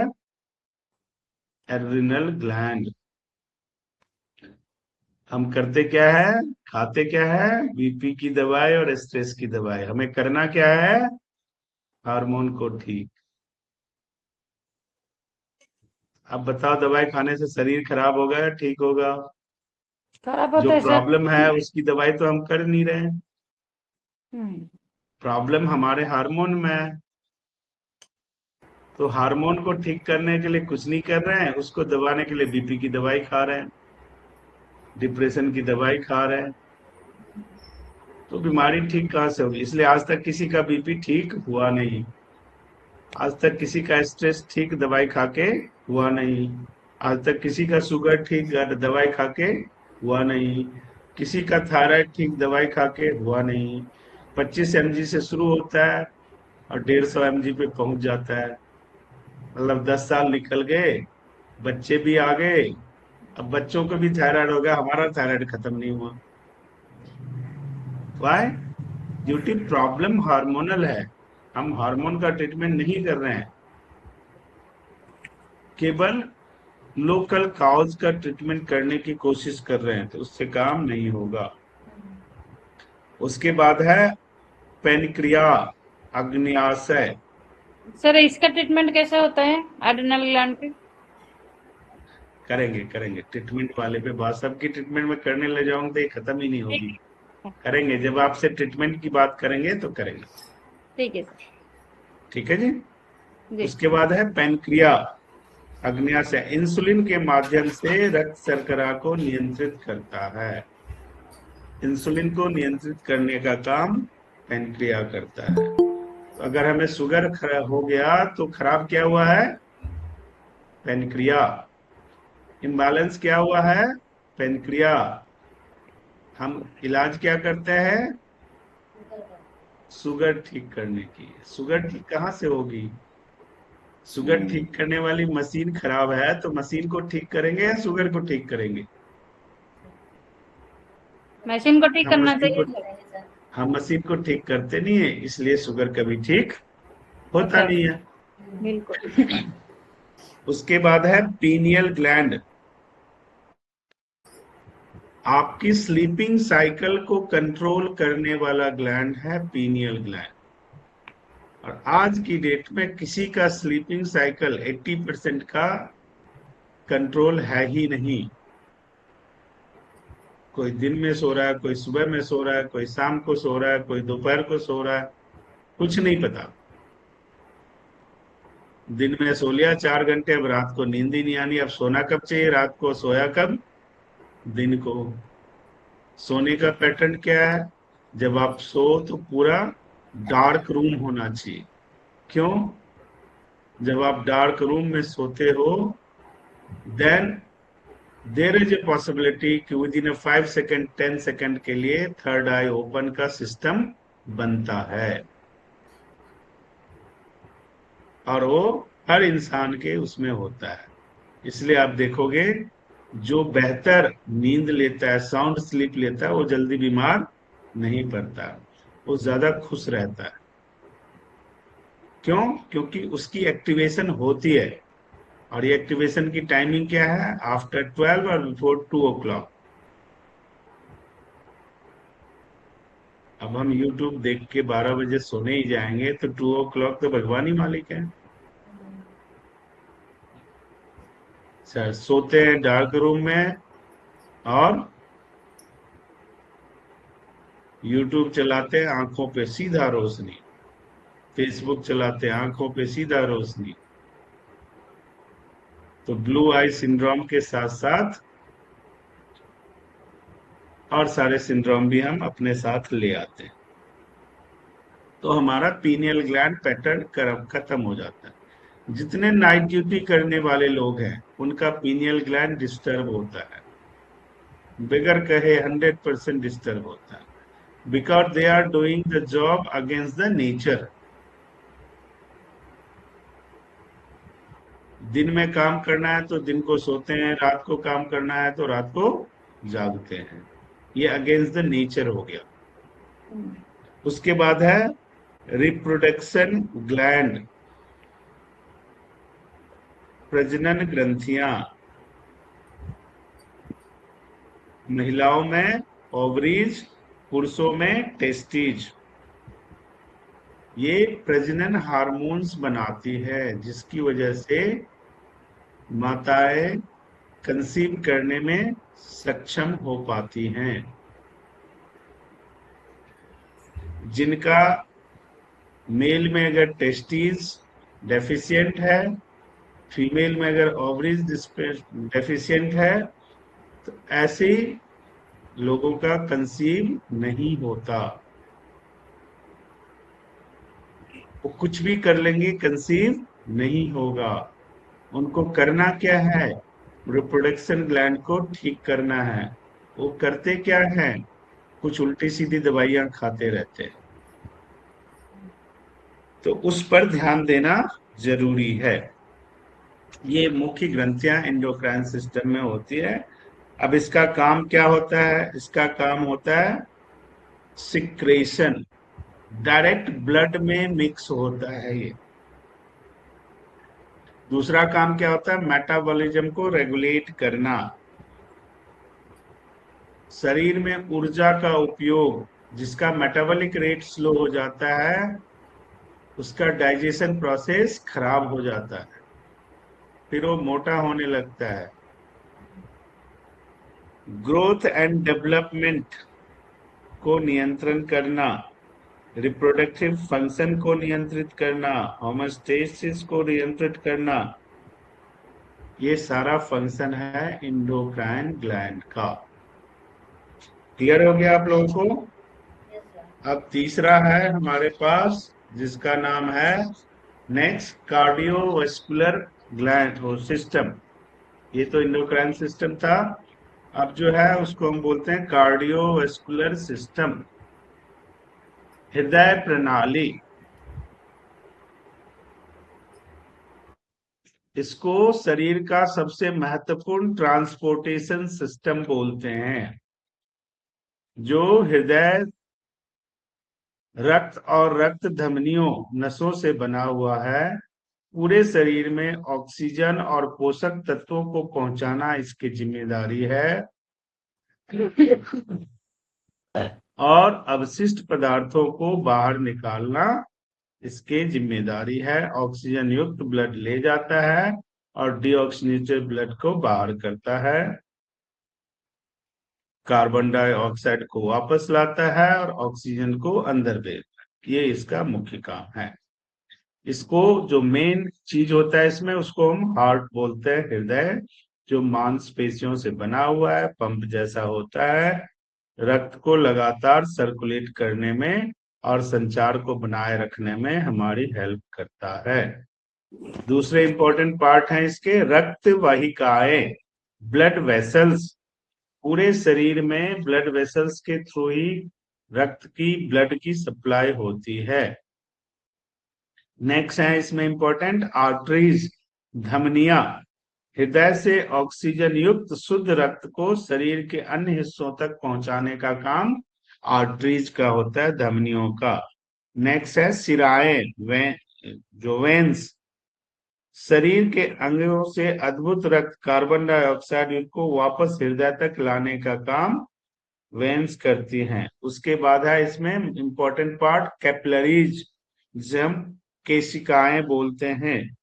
Adrenal gland. हम करते क्या है? खाते क्या है? बीपी की दवाई और स्ट्रेस की दवाई। हमें करना क्या है? हार्मोन को ठीक। अब बताओ, दवाई खाने से शरीर खराब होगा या ठीक होगा? खराब जो होता है सर। प्रॉब्लम है उसकी दवाई तो हम कर नहीं रहे। हम्म। प्रॉब्लम हमारे हार्मोन में है। तो हार्मोन को ठीक करने के लिए कुछ नहीं कर रहे हैं, उसको दबाने के लिए बीपी की दवाई खा रहे हैं, डिप्रेशन की दवाई खा रहे हैं। तो बीमारी ठीक कहाँ से होगी? इसलिए आज तक किसी का बीपी ठीक हुआ नहीं, आज तक किसी का स्ट्रेस ठीक दवाई खा के हुआ नहीं, आज तक किसी का शुगर ठीक दवाई खा के हुआ नहीं, किसी का थायराइड ठीक दवाई खा के हुआ नहीं। 25 mg से शुरू होता है और 150 mg पे पहुंच जाता है। मतलब 10 साल निकल गए, बच्चे भी आ गए, अब बच्चों को भी थायराइड हो गया, हमारा थायराइड खत्म नहीं हुआ। वाई? ड्यूटी प्रॉब्लम हार्मोनल है। हम हार्मोन का ट्रीटमेंट नहीं कर रहे हैं, केवल लोकल काउज का ट्रीटमेंट करने की कोशिश कर रहे हैं, तो उससे काम नहीं होगा। उसके बाद है पेनक्रिया, अग्न्याशय। सर इसका ट्रीटमेंट कैसे होता है एड्रिनल ग्लैंड पे? करेंगे करेंगे ट्रीटमेंट वाले पे बात, सबकी ट्रीटमेंट में करने ले जाऊंगा तो ये खत्म ही नहीं होगी। करेंगे, जब आपसे ट्रीटमेंट की बात करेंगे तो करेंगे। ठीक है सर। ठीक है जी। जी। उसके बाद है पेनक्रिया, अग्न्याशय। इंसुलिन के माध्यम से रक्त शर्करा को नियंत्रित करता है। इंसुलिन को नियंत्रित करने का काम पेनक्रिया करता है। तो अगर हमें शुगर हो गया तो खराब क्या हुआ है? पेनक्रिया। इम्बैलेंस क्या हुआ है? पेनक्रिया। हम इलाज क्या करते हैं? शुगर ठीक करने की। शुगर ठीक कहाँ से होगी? शुगर ठीक करने वाली मशीन खराब है, तो मशीन को ठीक करेंगे या शुगर को ठीक करेंगे? मशीन को ठीक हम करना मशीन को चाहिए सर। करेंगे सर। हम मशीन को ठीक करते नहीं है, इसलिए शुगर कभी ठीक होता अच्छा। नहीं है। बिल्कुल। उसके बाद है पीनियल ग्लैंड। आपकी स्लीपिंग साइकिल को कंट्रोल करने वाला ग्लैंड है पीनियल ग्लैंड। और आज की डेट में किसी का स्लीपिंग साइकिल 80% का कंट्रोल है ही नहीं। कोई दिन में सो रहा है, कोई सुबह में सो रहा है, कोई शाम को सो रहा है, कोई दोपहर को सो रहा है, कुछ नहीं पता। दिन में सो लिया 4 घंटे, अब रात को नींद ही नहीं आनी। अब सोना कब चाहिए, रात को सोया कब, दिन को। सोने का पैटर्न क्या है, जब आप सो तो पूरा डार्क रूम होना चाहिए। क्यों? जब आप डार्क रूम में सोते हो, then there is a possibility कि विद इन 5 सेकेंड 10 सेकेंड के लिए थर्ड आई ओपन का सिस्टम बनता है। और वो हर इंसान के उसमें होता है। इसलिए आप देखोगे जो बेहतर नींद लेता है, साउंड स्लीप लेता है, वो जल्दी बीमार नहीं पड़ता, वो ज्यादा खुश रहता है। क्यों? क्योंकि उसकी एक्टिवेशन होती है। और ये एक्टिवेशन की टाइमिंग क्या है, आफ्टर 12 और बिफोर 2 o'clock। अब हम YouTube देख के 12 बजे सोने ही जाएंगे तो 2 o'clock तो भगवान ही मालिक है। सर सोते हैं डार्क रूम में और YouTube चलाते हैं, आंखों पे सीधा रोशनी। फेसबुक चलाते हैं, आंखों पे सीधा रोशनी। तो ब्लू आई सिंड्रोम के साथ साथ और सारे सिंड्रोम भी हम अपने साथ ले आते हैं। तो हमारा पीनियल ग्लैंड पैटर्न खत्म हो जाता है। जितने नाइट ड्यूटी करने वाले लोग हैं उनका पीनियल ग्लैंड डिस्टर्ब होता है, बगैर कहे 100% डिस्टर्ब होता है। Because they are doing the job against the nature. दिन में काम करना है तो दिन को सोते हैं, रात को काम करना है तो रात को जागते हैं। ये अगेंस्ट द नेचर हो गया। उसके बाद है रिप्रोडक्शन ग्लैंड, प्रजनन ग्रंथियां। महिलाओं में ओवरीज, पुरुषों में टेस्टिज। ये प्रजनन हार्मोन्स बनाती है जिसकी वजह से माताएं कंसीव करने में सक्षम हो पाती हैं। जिनका मेल में अगर टेस्टिस डेफिशिएंट है, फीमेल में अगर ओवरीज डेफिशिएंट है, तो ऐसे लोगों का कंसीव नहीं होता। वो कुछ भी कर लेंगे, कंसीव नहीं होगा। उनको करना क्या है, रिप्रोडक्शन ग्लैंड को ठीक करना है। वो करते क्या है, कुछ उल्टी सीधी दवाइयां खाते रहते हैं। तो उस पर ध्यान देना जरूरी है। ये मुख्य ग्रंथियां एंडोक्राइन सिस्टम में होती है। अब इसका काम क्या होता है, इसका काम होता है सिक्रेशन, डायरेक्ट ब्लड में मिक्स होता है ये। दूसरा काम क्या होता है, मेटाबॉलिज्म को रेगुलेट करना। शरीर में ऊर्जा का उपयोग, जिसका मेटाबॉलिक रेट स्लो हो जाता है उसका डाइजेशन प्रोसेस खराब हो जाता है, फिर वो मोटा होने लगता है। ग्रोथ एंड डेवलपमेंट को नियंत्रण करना, रिप्रोडक्टिव फंक्शन को नियंत्रित करना, होमोस्टेसिस को नियंत्रित करना, ये सारा फंक्शन है एंडोक्राइन ग्लैंड का। क्लियर हो गया आप लोगों को? Yes sir. अब तीसरा है हमारे पास जिसका नाम है नेक्स्ट कार्डियोवास्कुलर ग्लैंड हो सिस्टम। ये तो एंडोक्राइन सिस्टम था। अब जो है उसको हम बोलते हैं कार्डियोवास्कुलर सिस्टम, हृदय प्रणाली। इसको शरीर का सबसे महत्वपूर्ण ट्रांसपोर्टेशन सिस्टम बोलते हैं। जो हृदय, रक्त और रक्त धमनियों, नसों से बना हुआ है, पूरे शरीर में ऑक्सीजन और पोषक तत्वों को पहुंचाना इसकी जिम्मेदारी है और अवशिष्ट पदार्थों को बाहर निकालना इसकी जिम्मेदारी है। ऑक्सीजन युक्त ब्लड ले जाता है और डीऑक्सीजनेटेड ब्लड को बाहर करता है, कार्बन डाइऑक्साइड को वापस लाता है और ऑक्सीजन को अंदर भेजता है। ये इसका मुख्य काम है। इसको जो मेन चीज होता है इसमें, उसको हम हार्ट बोलते हैं, हृदय, जो मांसपेशियों से बना हुआ है, पंप जैसा होता है, रक्त को लगातार सर्कुलेट करने में और संचार को बनाए रखने में हमारी हेल्प करता है। दूसरे इंपॉर्टेंट पार्ट हैं इसके रक्त वाहिकाएं, ब्लड वेसल्स। पूरे शरीर में ब्लड वेसल्स के थ्रू ही रक्त की, ब्लड की सप्लाई होती है। नेक्स्ट है इसमें इंपॉर्टेंट आर्टरीज, धमनियां। हृदय से ऑक्सीजन युक्त शुद्ध रक्त को शरीर के अन्य हिस्सों तक पहुंचाने का काम आर्टरीज का होता है, धमनियों का। नेक्स्ट है शिराएं, जो वेन्स, शरीर के अंगों से अद्भुत रक्त कार्बन डाइऑक्साइड को वापस हृदय तक लाने का काम वेन्स करती हैं। उसके बाद है इसमें इंपॉर्टेंट पार्ट कैपिलरीज, जिसे हम केशिकाएं बोलते हैं।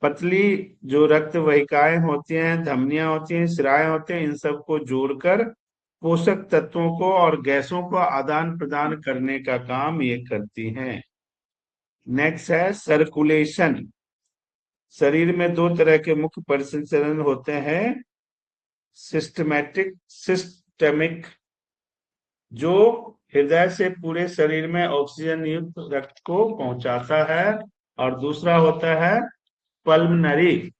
पतली जो रक्त वाहिकाएं होती हैं, धमनियां होती हैं, शिराएं होते हैं, इन सबको जोड़कर पोषक तत्वों को और गैसों को आदान प्रदान करने का काम ये करती हैं। नेक्स्ट है सर्कुलेशन। शरीर में दो तरह के मुख्य परिसंचरण होते हैं, सिस्टमिक, जो हृदय से पूरे शरीर में ऑक्सीजन युक्त रक्त को पहुंचाता है, और दूसरा होता है पल्मनरी,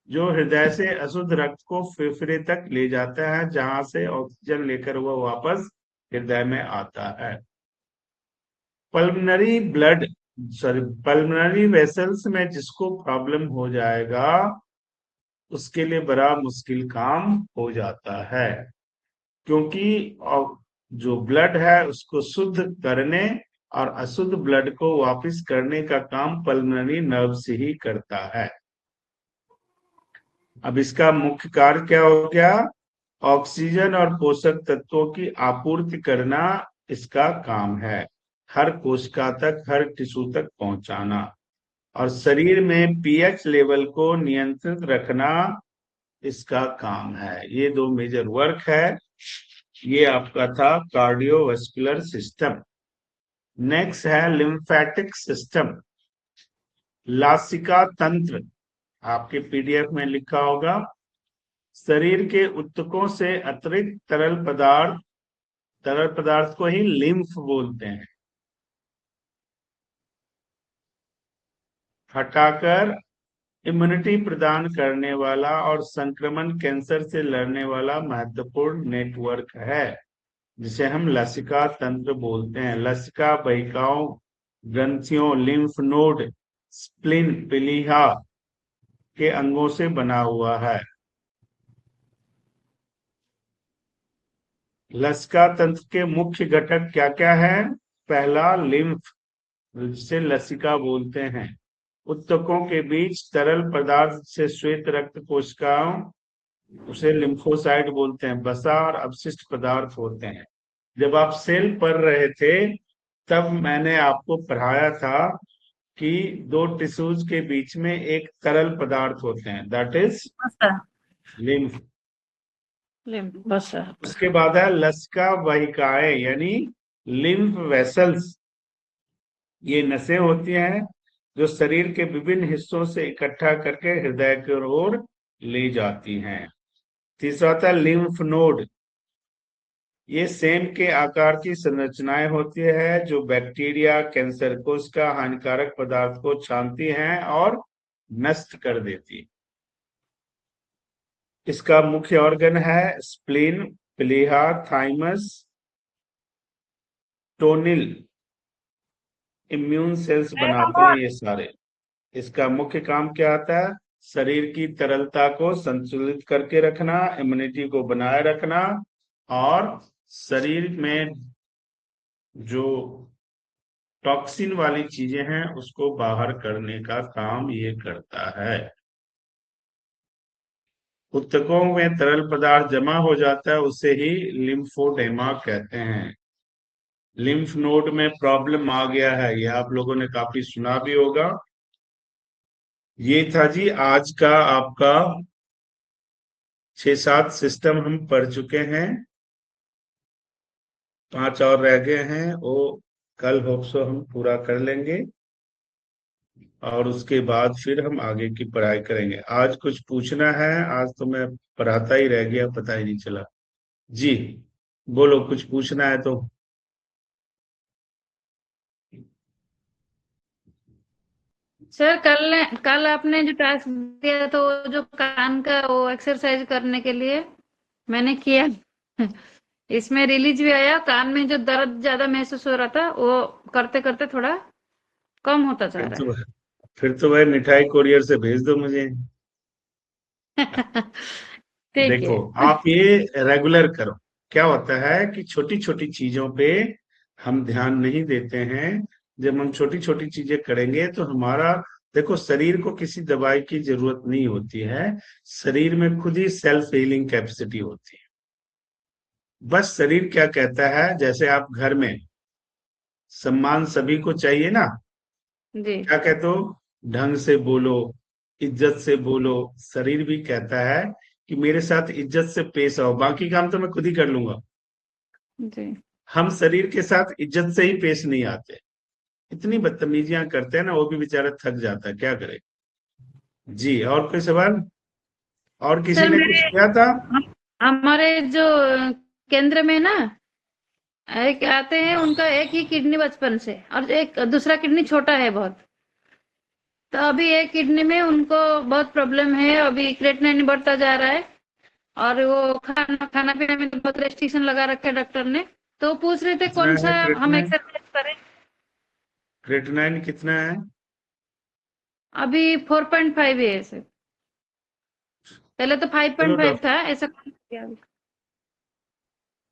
जो हृदय से अशुद्ध रक्त को फेफड़े तक ले जाता है, जहां से ऑक्सीजन लेकर वह वापस हृदय में आता है। पल्मनरी वेसल्स में जिसको प्रॉब्लम हो जाएगा उसके लिए बड़ा मुश्किल काम हो जाता है, क्योंकि जो ब्लड है उसको शुद्ध करने और अशुद्ध ब्लड को वापस करने का काम पल्मनरी नर्व से ही करता है। अब इसका मुख्य कार्य क्या हो गया? ऑक्सीजन और पोषक तत्वों की आपूर्ति करना इसका काम है, हर कोशिका तक, हर टिश्यू तक पहुंचाना, और शरीर में पीएच लेवल को नियंत्रित रखना इसका काम है। ये दो मेजर वर्क है। ये आपका था कार्डियोवास्कुलर सिस्टम। नेक्स्ट है लिम्फेटिक सिस्टम, लासिका तंत्र। आपके पीडीएफ में लिखा होगा, शरीर के ऊतकों से अतिरिक्त तरल पदार्थ को ही लिम्फ बोलते हैं, हटाकर इम्यूनिटी प्रदान करने वाला और संक्रमण, कैंसर से लड़ने वाला महत्वपूर्ण नेटवर्क है, जिसे हम लसिका तंत्र बोलते हैं। लसिका वाहिकाओं, ग्रंथियों, लिम्फ नोड, स्प्लिन, प्लीहा के अंगों से बना हुआ है। लसिका तंत्र के मुख्य घटक क्या क्या है? पहला लिम्फ, जिसे लसिका बोलते हैं। ऊतकों के बीच तरल पदार्थ से श्वेत रक्त कोशिकाओं, उसे लिम्फोसाइट बोलते हैं, बसा और अपशिष्ट पदार्थ होते हैं। जब आप सेल पढ़ रहे थे तब मैंने आपको पढ़ाया था कि दो टिश्यूज के बीच में एक तरल पदार्थ होते हैं, दैट इज लिम्फ। बस उसके बाद है लसिका वाहिकाएं, यानी लिम्फ वेसल्स। ये नसें होती हैं जो शरीर के विभिन्न हिस्सों से इकट्ठा करके हृदय की ओर ले जाती हैं। तीसरा था लिम्फ नोड। ये सेम के आकार की संरचनाएं होती है जो बैक्टीरिया, कैंसर कोशिका, हानिकारक पदार्थ को छानती हैं और नष्ट कर देती। इसका मुख्य ऑर्गन है स्प्लीन, प्लीहा, थाइमस, टोनिल। इम्यून सेल्स बनाते हैं ये सारे। इसका मुख्य काम क्या आता है? शरीर की तरलता को संतुलित करके रखना, इम्यूनिटी को बनाए रखना, और शरीर में जो टॉक्सिन वाली चीजें हैं उसको बाहर करने का काम ये करता है। ऊतकों में तरल पदार्थ जमा हो जाता है, उसे ही लिम्फोडेमा कहते हैं। लिम्फ नोड में प्रॉब्लम आ गया है, ये आप लोगों ने काफी सुना भी होगा। ये था जी आज का आपका 6-7 सिस्टम हम पढ़ चुके हैं, 5 और रह गए हैं, वो कल होप्सो हम पूरा कर लेंगे और उसके बाद फिर हम आगे की पढ़ाई करेंगे। आज कुछ पूछना है? आज तो मैं पढ़ाता ही रह गया, पता ही नहीं चला। जी बोलो, कुछ पूछना है तो। सर कल आपने जो टास्क दिया तो जो कान का वो एक्सरसाइज करने के लिए मैंने किया। इसमें रिलीज भी आया, कान में जो दर्द ज्यादा महसूस हो रहा था वो करते करते थोड़ा कम होता जा फिर तो रहा फिर तो भाई मिठाई कोरियर से भेज दो मुझे। है। ठीक देखो, है। आप ये रेगुलर करो। क्या होता है कि छोटी छोटी चीजों पे हम ध्यान नहीं देते हैं। जब हम छोटी छोटी चीजें करेंगे तो हमारा, देखो, शरीर को किसी दवाई की जरूरत नहीं होती है। शरीर में खुद ही सेल्फ हीलिंग कैपेसिटी होती है। बस शरीर क्या कहता है, जैसे आप घर में सम्मान सभी को चाहिए ना, जी क्या कहते हो, ढंग से बोलो, इज्जत से बोलो। शरीर भी कहता है कि मेरे साथ इज्जत से पेश आओ, बाकी काम तो मैं खुद ही कर लूंगा। जी। हम शरीर के साथ इज्जत से ही पेश नहीं आते, इतनी बदतमीजियां करते हैं ना, वो भी बेचारा थक जाता है, क्या करे। जी, और कोई सवाल? और किसी सर ने कुछ मेरे किया था? हमारे जो केंद्र में ना एक आते हैं, उनका एक ही किडनी बचपन से और एक दूसरा किडनी छोटा है बहुत। तो अभी एक किडनी में उनको बहुत प्रॉब्लम है, अभी क्रिएटिनिन बढ़ता जा रहा है और वो खाना खाना पीने में तो बहुत रेस्ट्रिक्शन लगा रखा है डॉक्टर ने। तो पूछ रहे थे कितना कौन है सा हम क्रेटिनाइन? एक्सरसाइज करें। क्रेटिनाइन कितना है? अभी 4.5 है सर, पहले तो चलो 5.5 डॉक्टर, था, ऐसा कम किया अभी।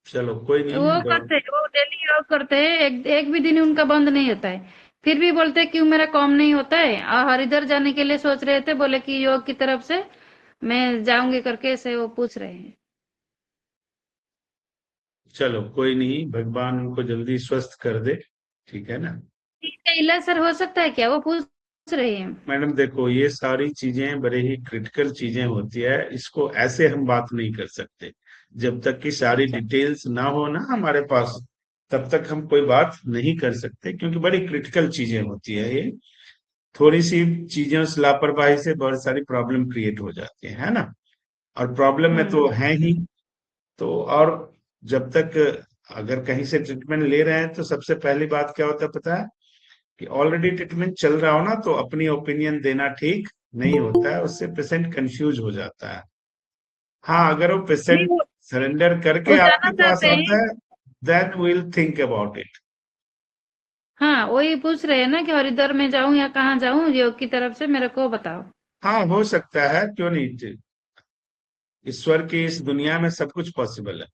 चलो कोई नहीं। वो करते हैं, वो डेली योग करते हैं, एक भी दिन उनका बंद नहीं होता है। फिर भी बोलते हैं क्यों मेरा कम नहीं होता है, और हरिद्वार जाने के लिए सोच रहे थे, बोले कि योग की तरफ से मैं जाऊंगी करके, ऐसे वो पूछ रहे हैं। चलो कोई नहीं, भगवान उनको जल्दी स्वस्थ कर दे, ठीक है ना। इसका इलाज सर हो सकता है क्या, वो पूछ रहे हैं। मैडम देखो, ये सारी चीजें बड़े ही क्रिटिकल चीजें होती है, इसको ऐसे हम बात नहीं कर सकते। जब तक कि सारी अच्छा। डिटेल्स ना हो ना हमारे पास, तब तक हम कोई बात नहीं कर सकते, क्योंकि बड़ी क्रिटिकल चीजें होती है ये। थोड़ी सी चीजों से लापरवाही से बहुत सारी प्रॉब्लम क्रिएट हो जाती है ना। और प्रॉब्लम में तो हम्म। है ही। तो और जब तक अगर कहीं से ट्रीटमेंट ले रहे हैं तो सबसे पहली बात क्या होता है पता है, कि ऑलरेडी ट्रीटमेंट चल रहा हो ना तो अपनी ओपिनियन देना ठीक नहीं होता है, उससे पेशेंट कंफ्यूज हो जाता है। हाँ, अगर वो नहीं, पेशेंट सरेंडर वो करके जाना आपके पास चाहते हैं। आता है, then will think about it. हाँ, वही पूछ रहे हैं ना कि हरिद्वार में जाऊं या कहाँ जाऊं, योग की तरफ से मेरे को बताओ। हाँ, हो सकता है, क्यों नहीं। ईश्वर की इस दुनिया में सब कुछ पॉसिबल है।